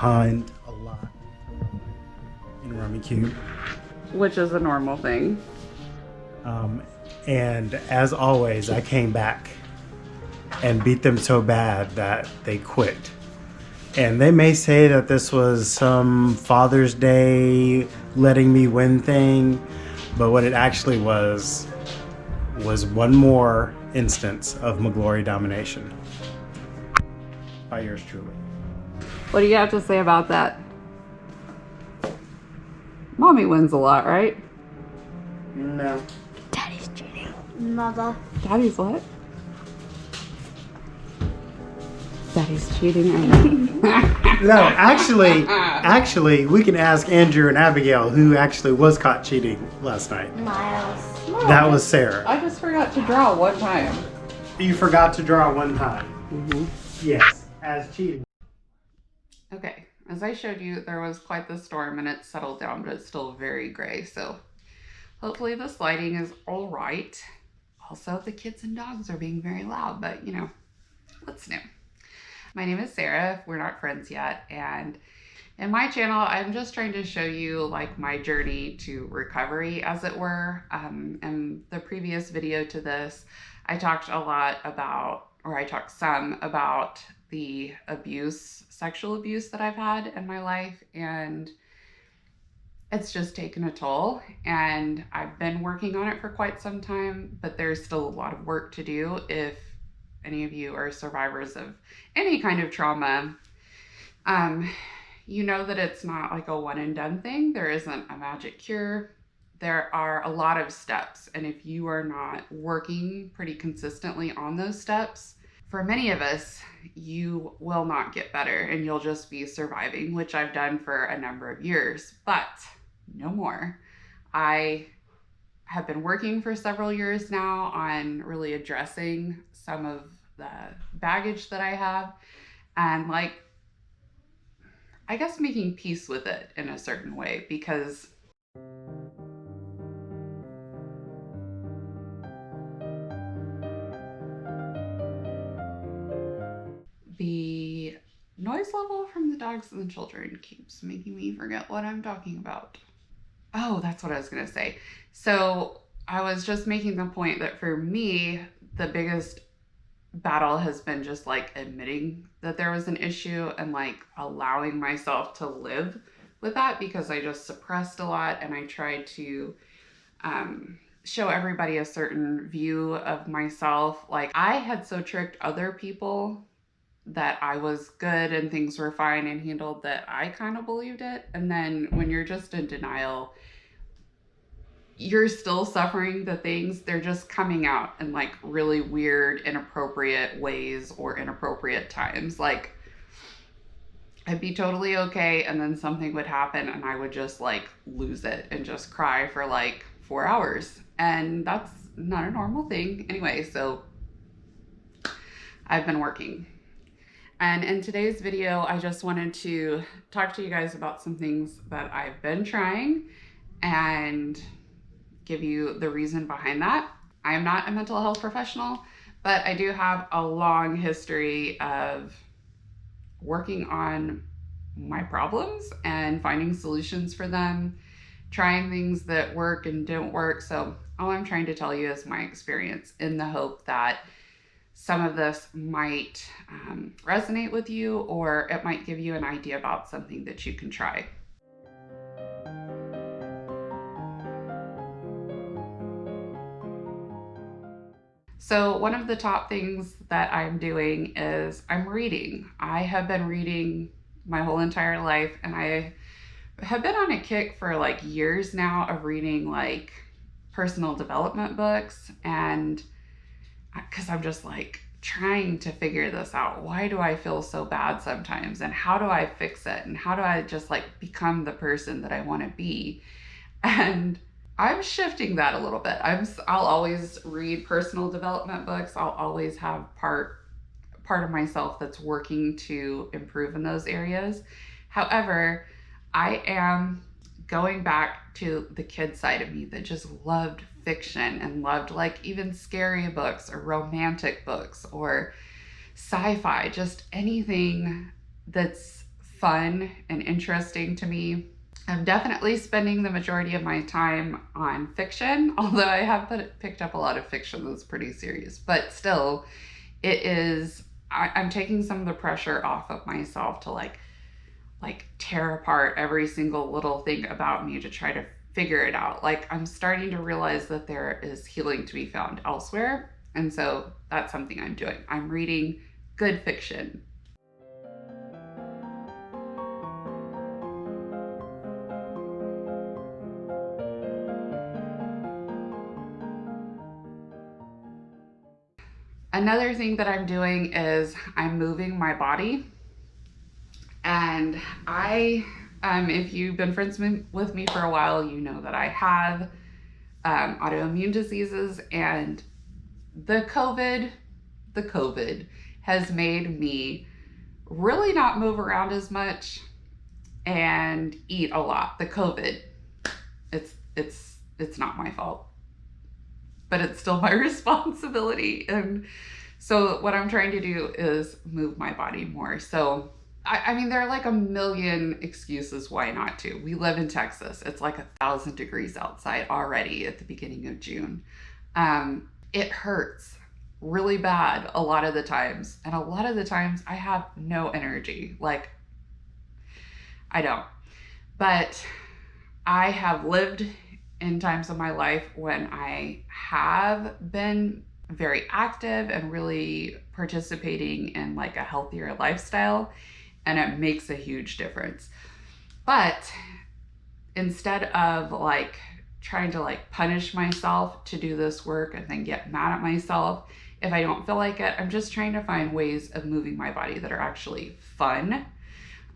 behind a lot in Rummikub. Which is a normal thing. And as always, I came back and beat them so bad that they quit. And they may say that this was some Father's Day letting me win thing, but what it actually was one more instance of McGlory domination by yours truly. What do you have to say about that? Mommy wins a lot, right? No. Daddy's cheating. Mother. Daddy's what? Daddy's cheating. I know. No, actually, we can ask Andrew and Abigail who actually was caught cheating last night. Miles. No, That was Sarah. I just forgot to draw one time. You forgot to draw one time. Mm-hmm. Yes, as cheating. Okay, as I showed you, there was quite the storm and it settled down, but it's still very gray. So hopefully this lighting is all right. Also, the kids and dogs are being very loud, but you know, what's new? My name is Sarah, if we're not friends yet, and in my channel, I'm just trying to show you like my journey to recovery, as it were. In the previous video to this, I talked some about the sexual abuse that I've had in my life, and it's just taken a toll, and I've been working on it for quite some time, but there's still a lot of work to do. If any of you are survivors of any kind of trauma, you know that it's not like a one and done thing. There isn't a magic cure. There are a lot of steps, and if you are not working pretty consistently on those steps, for many of us, you will not get better and you'll just be surviving, which I've done for a number of years, but no more. I have been working for several years now on really addressing some of the baggage that I have and like, I guess making peace with it in a certain way, because the noise level from the dogs and the children keeps making me forget what I'm talking about. Oh, that's what I was going to say. So I was just making the point that for me, the biggest battle has been just like admitting that there was an issue and like allowing myself to live with that, because I just suppressed a lot and I tried to show everybody a certain view of myself. Like I had so tricked other people that I was good and things were fine and handled that I kind of believed it. And then when you're just in denial, you're still suffering the things. They're just coming out in like really weird, inappropriate ways or inappropriate times. Like I'd be totally okay and then something would happen and I would just like lose it and just cry for like 4 hours. And that's not a normal thing anyway. So I've been working. And in today's video, I just wanted to talk to you guys about some things that I've been trying and give you the reason behind that. I am not a mental health professional, but I do have a long history of working on my problems and finding solutions for them, trying things that work and don't work. So all I'm trying to tell you is my experience, in the hope that some of this might resonate with you, or it might give you an idea about something that you can try. So one of the top things that I'm doing is I'm reading. I have been reading my whole entire life, and I have been on a kick for like years now of reading like personal development books, and because I'm just like trying to figure this out. Why do I feel so bad sometimes? And how do I fix it? And how do I just like become the person that I want to be? And I'm shifting that a little bit. I'll always read personal development books. I'll always have part of myself that's working to improve in those areas. However, I am going back to the kid side of me that just loved fiction and loved like even scary books or romantic books or sci-fi, just anything that's fun and interesting to me. I'm definitely spending the majority of my time on fiction, although I have picked up a lot of fiction that's pretty serious, but still I'm taking some of the pressure off of myself to like tear apart every single little thing about me to try to figure it out. Like, I'm starting to realize that there is healing to be found elsewhere. And so that's something I'm doing. I'm reading good fiction. Another thing that I'm doing is I'm moving my body. And if you've been friends with me for a while, you know that I have autoimmune diseases, and the COVID has made me really not move around as much and eat a lot. The COVID, it's not my fault, but it's still my responsibility. And so what I'm trying to do is move my body more. So I mean, there are like a million excuses why not to. We live in Texas. It's like 1,000 degrees outside already at the beginning of June. It hurts really bad a lot of the times. And a lot of the times I have no energy. Like, I don't. But I have lived in times of my life when I have been very active and really participating in like a healthier lifestyle. And it makes a huge difference. But instead of like trying to like punish myself to do this work and then get mad at myself if I don't feel like it, I'm just trying to find ways of moving my body that are actually fun.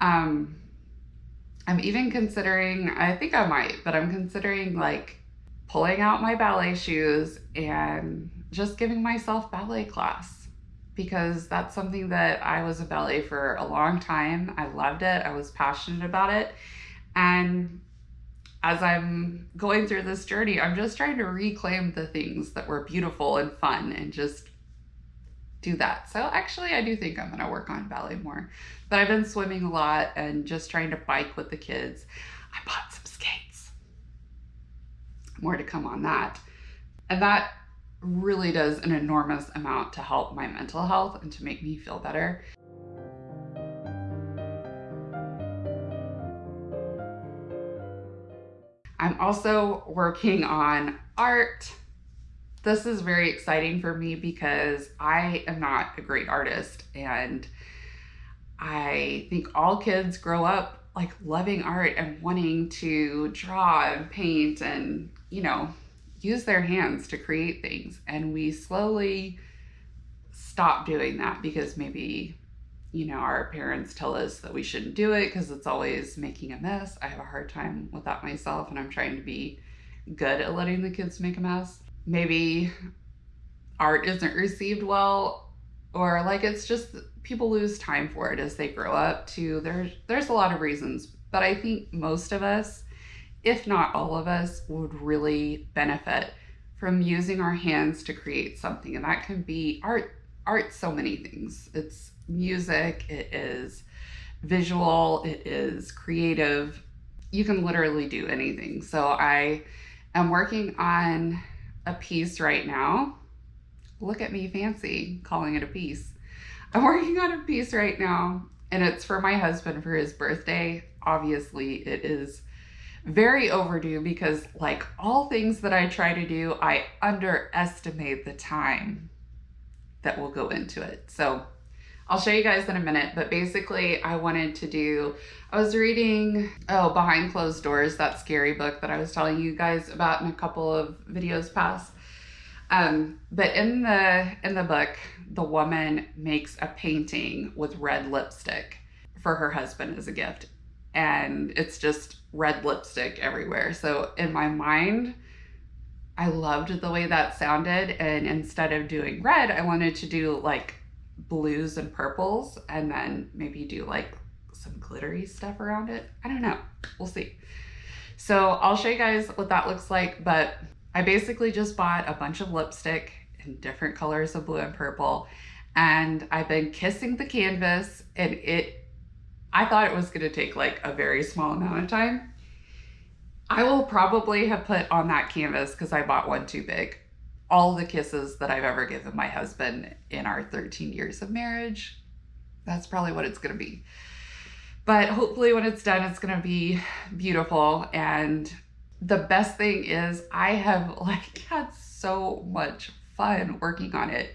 I'm even considering, I think I might, but I'm considering like pulling out my ballet shoes and just giving myself ballet class. Because that's something that I was a ballet for a long time. I loved it. I was passionate about it. And as I'm going through this journey, I'm just trying to reclaim the things that were beautiful and fun and just do that. So actually, I do think I'm going to work on ballet more. But I've been swimming a lot and just trying to bike with the kids. I bought some skates. More to come on that. And that really does an enormous amount to help my mental health and to make me feel better. I'm also working on art. This is very exciting for me because I am not a great artist, and I think all kids grow up like loving art and wanting to draw and paint and, use their hands to create things. And we slowly stop doing that because maybe, our parents tell us that we shouldn't do it because it's always making a mess. I have a hard time with that myself, and I'm trying to be good at letting the kids make a mess. Maybe art isn't received well, or like it's just people lose time for it as they grow up too. There's a lot of reasons, but I think most of us, if not all of us, would really benefit from using our hands to create something. And that can be art, so many things. It's music, it is visual, it is creative. You can literally do anything. So I am working on a piece right now. Look at me fancy calling it a piece. I'm working on a piece right now, and it's for my husband for his birthday. Obviously, it is very overdue because, like all things that I try to do, I underestimate the time that will go into it. So I'll show you guys in a minute, but basically I was reading, Behind Closed Doors, that scary book that I was telling you guys about in a couple of videos past. But in the book, the woman makes a painting with red lipstick for her husband as a gift. And it's just red lipstick everywhere. So in my mind, I loved the way that sounded. And instead of doing red, I wanted to do like blues and purples, and then maybe do like some glittery stuff around it. I don't know. We'll see. So I'll show you guys what that looks like. But I basically just bought a bunch of lipstick in different colors of blue and purple. And I've been kissing the canvas, and I thought it was going to take like a very small amount of time. I will probably have put on that canvas, because I bought one too big, all the kisses that I've ever given my husband in our 13 years of marriage. That's probably what it's going to be. But hopefully when it's done, it's going to be beautiful. And the best thing is I have like had so much fun working on it.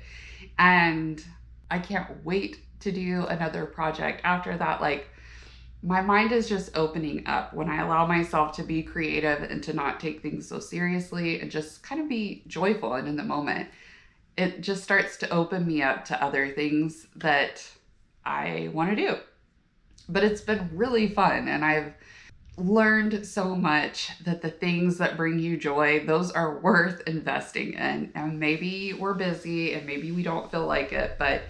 And I can't wait to do another project after that. Like, my mind is just opening up when I allow myself to be creative and to not take things so seriously and just kind of be joyful and in the moment. It just starts to open me up to other things that I want to do. But it's been really fun, and I've learned so much that the things that bring you joy, those are worth investing in. And maybe we're busy and maybe we don't feel like it, but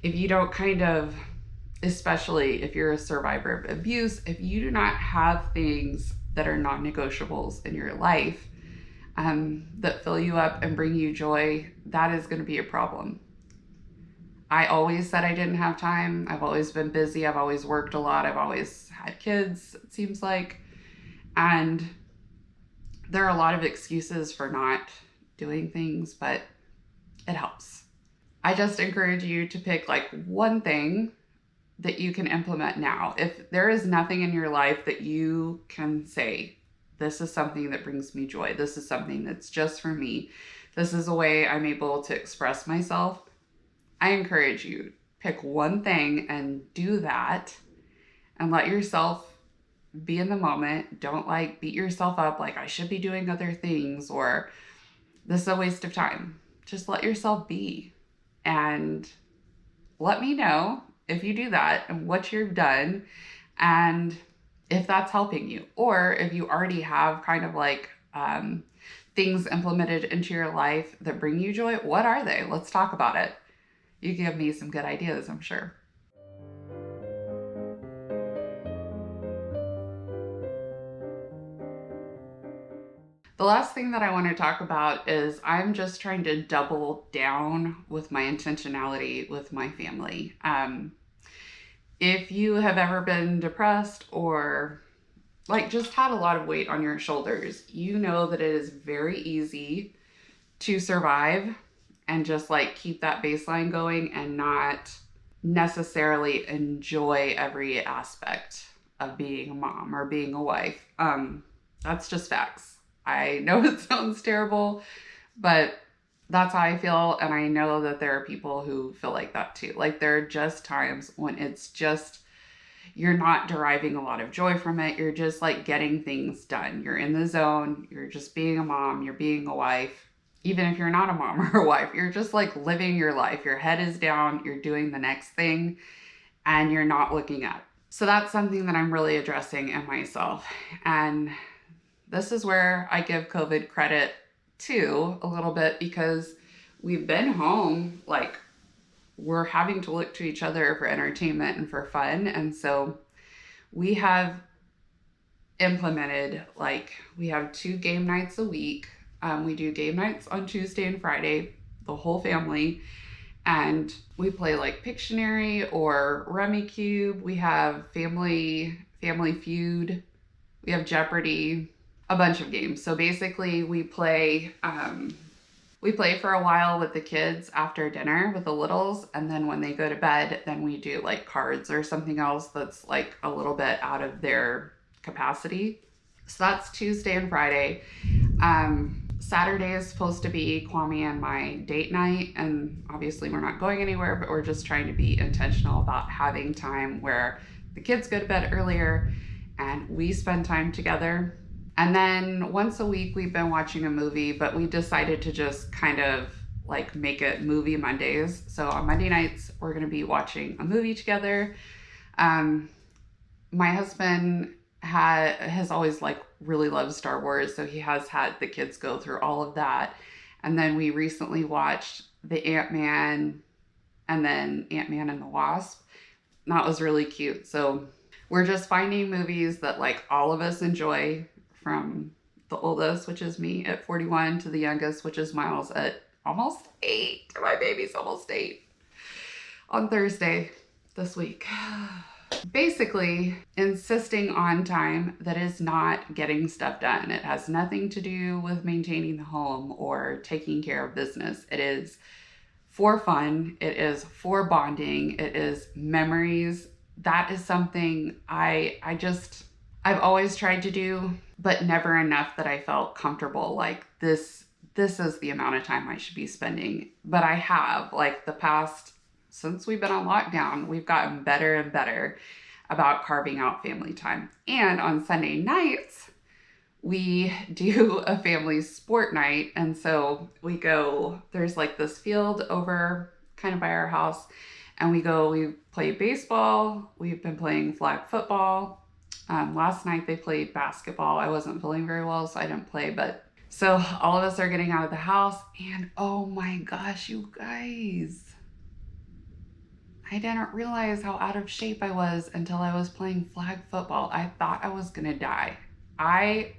if you don't kind of, especially if you're a survivor of abuse, if you do not have things that are non-negotiables in your life that fill you up and bring you joy, that is going to be a problem. I always said I didn't have time. I've always been busy. I've always worked a lot. I've always had kids, it seems like. And there are a lot of excuses for not doing things, but it helps. I just encourage you to pick like one thing that you can implement now. If there is nothing in your life that you can say, this is something that brings me joy, this is something that's just for me, this is a way I'm able to express myself, I encourage you, pick one thing and do that and let yourself be in the moment. Don't like beat yourself up like I should be doing other things or this is a waste of time. Just let yourself be and let me know if you do that and what you've done and if that's helping you, or if you already have kind of like things implemented into your life that bring you joy. What are they? Let's talk about it. You give me some good ideas, I'm sure. The last thing that I want to talk about is I'm just trying to double down with my intentionality with my family. If you have ever been depressed or like just had a lot of weight on your shoulders, you know that it is very easy to survive and just like keep that baseline going and not necessarily enjoy every aspect of being a mom or being a wife. That's just facts. I know it sounds terrible, but that's how I feel. And I know that there are people who feel like that too. Like there are just times when it's just, you're not deriving a lot of joy from it. You're just like getting things done. You're in the zone. You're just being a mom. You're being a wife. Even if you're not a mom or a wife, you're just like living your life. Your head is down. You're doing the next thing and you're not looking up. So that's something that I'm really addressing in myself. And this is where I give COVID credit too, a little bit, because we've been home, like we're having to look to each other for entertainment and for fun. And so we have implemented, like we have 2 game nights a week. We do game nights on Tuesday and Friday, the whole family. And we play like Pictionary or Rummy Cube. We have Family Feud. We have Jeopardy, a bunch of games. So basically we play for a while with the kids after dinner with the littles. And then when they go to bed, then we do like cards or something else that's like a little bit out of their capacity. So that's Tuesday and Friday. Saturday is supposed to be Kwame and my date night. And obviously we're not going anywhere, but we're just trying to be intentional about having time where the kids go to bed earlier and we spend time together. And then once a week we've been watching a movie, but we decided to just kind of like make it movie Mondays. So on Monday nights, we're going to be watching a movie together. My husband has always like really loved Star Wars. So he has had the kids go through all of that. And then we recently watched the Ant-Man and then Ant-Man and the Wasp. That was really cute. So we're just finding movies that like all of us enjoy, from the oldest, which is me at 41, to the youngest, which is Miles at almost 8. My baby's almost 8 on Thursday this week. Basically, insisting on time that is not getting stuff done. It has nothing to do with maintaining the home or taking care of business. It is for fun. It is for bonding. It is memories. That is something I've always tried to do, but never enough that I felt comfortable like this is the amount of time I should be spending. But I have, like, the past, since we've been on lockdown, we've gotten better and better about carving out family time. And on Sunday nights, we do a family sport night. And so we go, there's like this field over kind of by our house, and we play baseball. We've been playing flag football. Last night they played basketball. I wasn't feeling very well, so I didn't play, but so all of us are getting out of the house, and oh my gosh, you guys, I didn't realize how out of shape I was until I was playing flag football. I thought I was gonna die. I,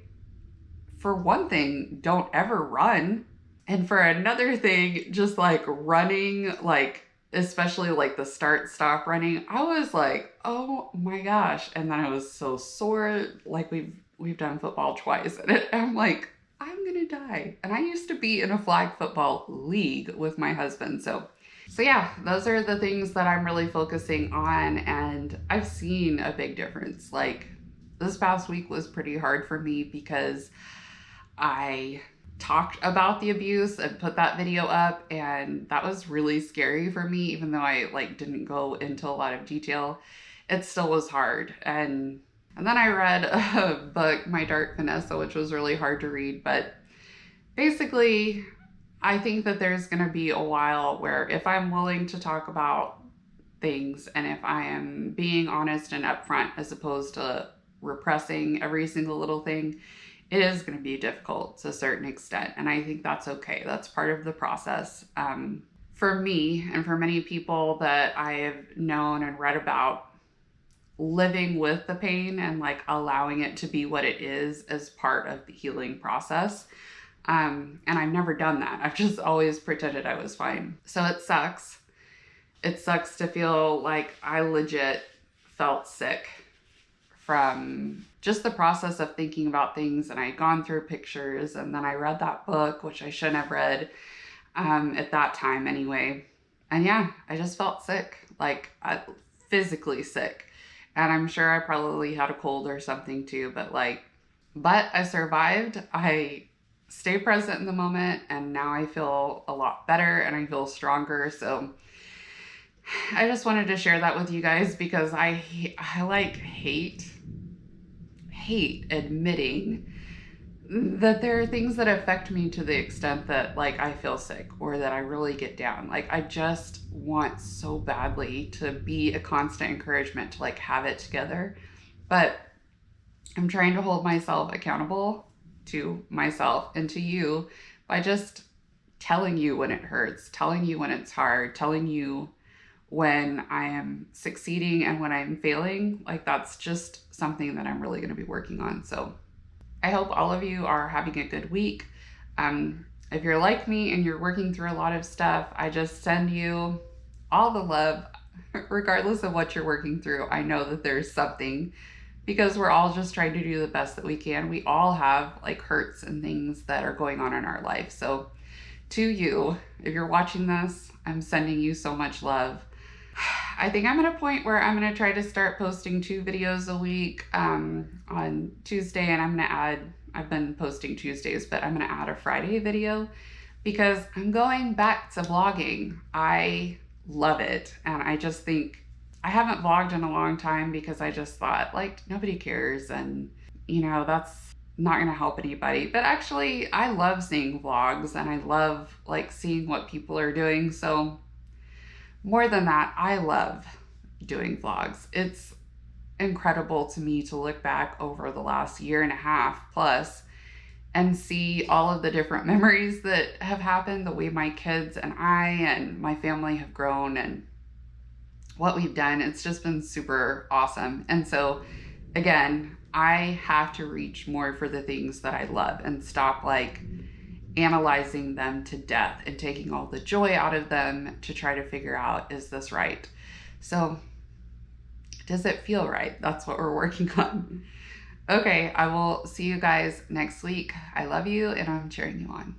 for one thing, don't ever run. And for another thing, just like running, like, especially like the start-stop running, I was like, oh my gosh. And then I was so sore, like we've done football twice. And I'm like, I'm gonna die. And I used to be in a flag football league with my husband. So yeah, those are the things that I'm really focusing on. And I've seen a big difference. Like, this past week was pretty hard for me because I talked about the abuse and put that video up, and that was really scary for me. Even though I like didn't go into a lot of detail, it still was hard. And then I read a book, My Dark Vanessa, which was really hard to read. But basically, I think that there's going to be a while where if I'm willing to talk about things, and if I am being honest and upfront as opposed to repressing every single little thing, it is going to be difficult to a certain extent. And I think that's okay. That's part of the process. For me, and for many people that I have known and read about, living with the pain and like allowing it to be what it is as part of the healing process. And I've never done that. I've just always pretended I was fine. So it sucks. It sucks to feel like I legit felt sick from just the process of thinking about things. And I'd gone through pictures, and then I read that book, which I shouldn't have read at that time anyway. And yeah, I just felt sick, like physically sick. And I'm sure I probably had a cold or something too, but I survived. I stayed present in the moment, and now I feel a lot better and I feel stronger. So I just wanted to share that with you guys, because I hate admitting that there are things that affect me to the extent that like I feel sick or that I really get down. Like, I just want so badly to be a constant encouragement to like have it together. But I'm trying to hold myself accountable to myself and to you by just telling you when it hurts, telling you when it's hard, telling you when I am succeeding and when I'm failing. Like, that's just something that I'm really going to be working on. So I hope all of you are having a good week. If you're like me and you're working through a lot of stuff, I just send you all the love, regardless of what you're working through. I know that there's something, because we're all just trying to do the best that we can. We all have like hurts and things that are going on in our life. So to you, if you're watching this, I'm sending you so much love. I think I'm at a point where I'm going to try to start posting 2 videos a week on Tuesday, and I've been posting Tuesdays, but I'm going to add a Friday video because I'm going back to vlogging. I love it. And I just think I haven't vlogged in a long time because I just thought like nobody cares, and that's not going to help anybody. But actually I love seeing vlogs, and I love like seeing what people are doing. So more than that, I love doing vlogs. It's incredible to me to look back over the last 1.5 plus and see all of the different memories that have happened, the way my kids and I and my family have grown and what we've done. It's just been super awesome. And so again, I have to reach more for the things that I love and stop like analyzing them to death and taking all the joy out of them to try to figure out, is this right? So Does it feel right? That's what we're working on. Okay, I will see you guys next week. I love you and I'm cheering you on.